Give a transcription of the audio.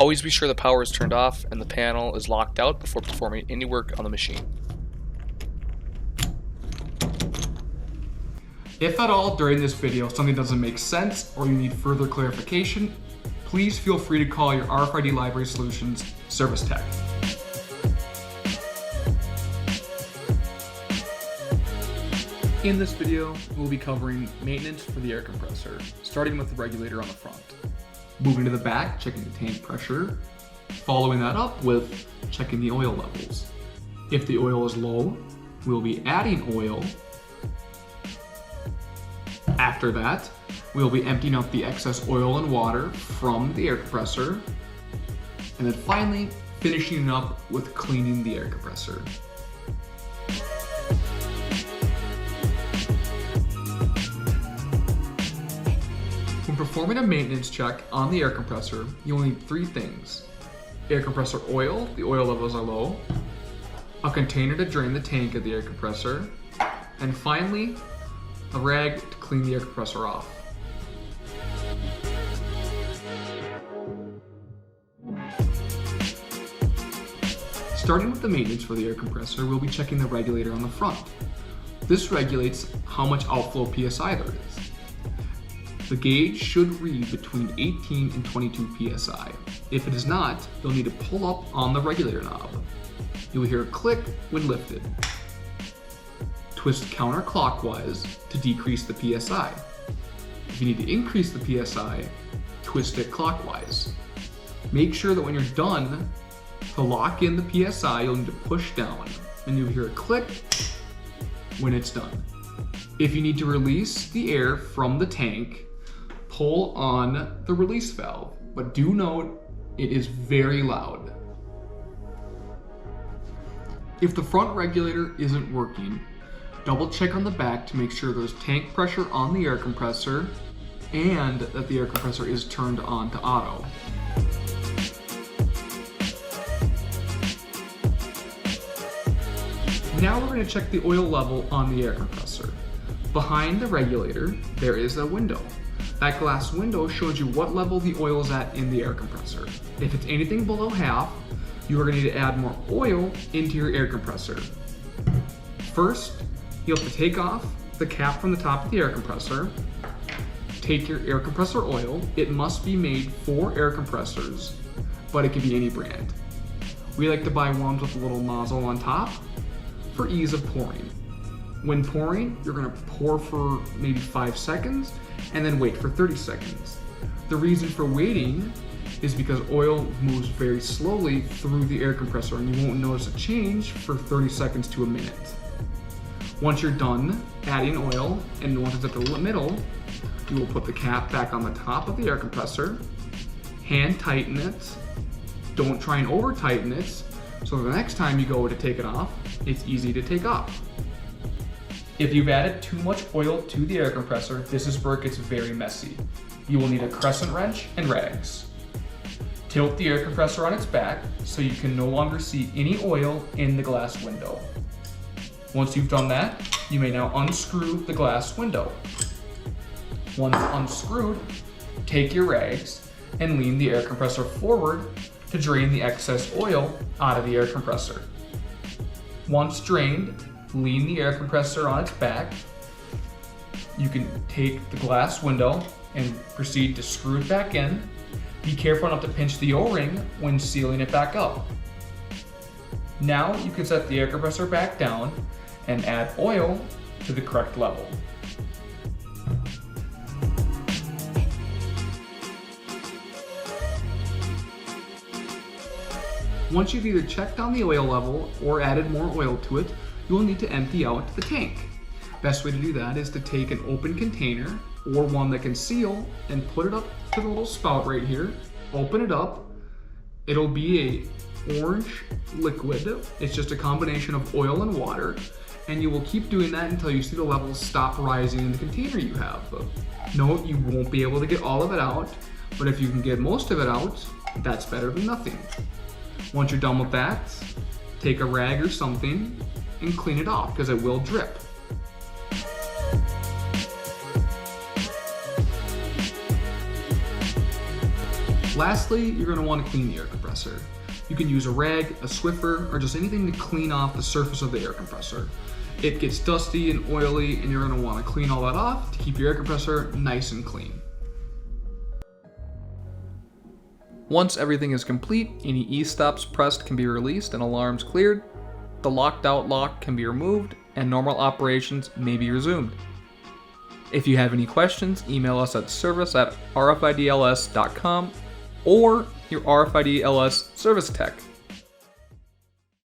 Always be sure the power is turned off and the panel is locked out before performing any work on the machine. If at all during this video something doesn't make sense or you need further clarification, please feel free to call your RFID Library Solutions service tech. In this video, we'll be covering maintenance for the air compressor, starting with the regulator on the front. Moving to the back, checking the tank pressure. Following that up with checking the oil levels. If the oil is low, we'll be adding oil. After that, we'll be emptying out the excess oil and water from the air compressor. And then finally, finishing it up with cleaning the air compressor. When performing a maintenance check on the air compressor, you'll need three things. Air compressor oil, the oil levels are low. A container to drain the tank of the air compressor. And finally, a rag to clean the air compressor off. Starting with the maintenance for the air compressor, we'll be checking the regulator on the front. This regulates how much outflow PSI there is. The gauge should read between 18 and 22 PSI. If it is not, you'll need to pull up on the regulator knob. You'll hear a click when lifted. Twist counterclockwise to decrease the PSI. If you need to increase the PSI, twist it clockwise. Make sure that when you're done, to lock in the PSI, you'll need to push down, and you'll hear a click when it's done. If you need to release the air from the tank, pull on the release valve, but do note it is very loud. If the front regulator isn't working, double check on the back to make sure there's tank pressure on the air compressor and that the air compressor is turned on to auto. Now we're going to check the oil level on the air compressor. Behind the regulator, there is a window. That glass window shows you what level the oil is at in the air compressor. If it's anything below half, you are going to need to add more oil into your air compressor. First, you'll have to take off the cap from the top of the air compressor. Take your air compressor oil. It must be made for air compressors, but it can be any brand. We like to buy ones with a little nozzle on top for ease of pouring. When pouring, you're going to pour for maybe 5 seconds and then wait for 30 seconds. The reason for waiting is because oil moves very slowly through the air compressor and you won't notice a change for 30 seconds to a minute. Once you're done adding oil and once it's at the middle, you will put the cap back on the top of the air compressor, hand tighten it, don't try and over tighten it, so the next time you go to take it off, it's easy to take off. If you've added too much oil to the air compressor, this is where it gets very messy. You will need a crescent wrench and rags. Tilt the air compressor on its back so you can no longer see any oil in the glass window. Once you've done that, you may now unscrew the glass window. Once unscrewed, take your rags and lean the air compressor forward to drain the excess oil out of the air compressor. Once drained, lean the air compressor on its back. You can take the glass window and proceed to screw it back in. Be careful not to pinch the O-ring when sealing it back up. Now you can set the air compressor back down and add oil to the correct level. Once you've either checked on the oil level or added more oil to it, you will need to empty out the tank. Best way to do that is to take an open container or one that can seal and put it up to the little spout right here. Open it up. It'll be a orange liquid. It's just a combination of oil and water, and you will keep doing that until you see the levels stop rising in the container you have. Note, you won't be able to get all of it out, but if you can get most of it out, that's better than nothing. Once you're done with that, take a rag or something and clean it off because it will drip. Lastly, you're going to want to clean the air compressor. You can use a rag, a Swiffer, or just anything to clean off the surface of the air compressor. It gets dusty and oily, and you're going to want to clean all that off to keep your air compressor nice and clean. Once everything is complete, any e-stops pressed can be released and alarms cleared, the locked out lock can be removed, and normal operations may be resumed. If you have any questions, email us at service@rfidls.com or your RFID LS service tech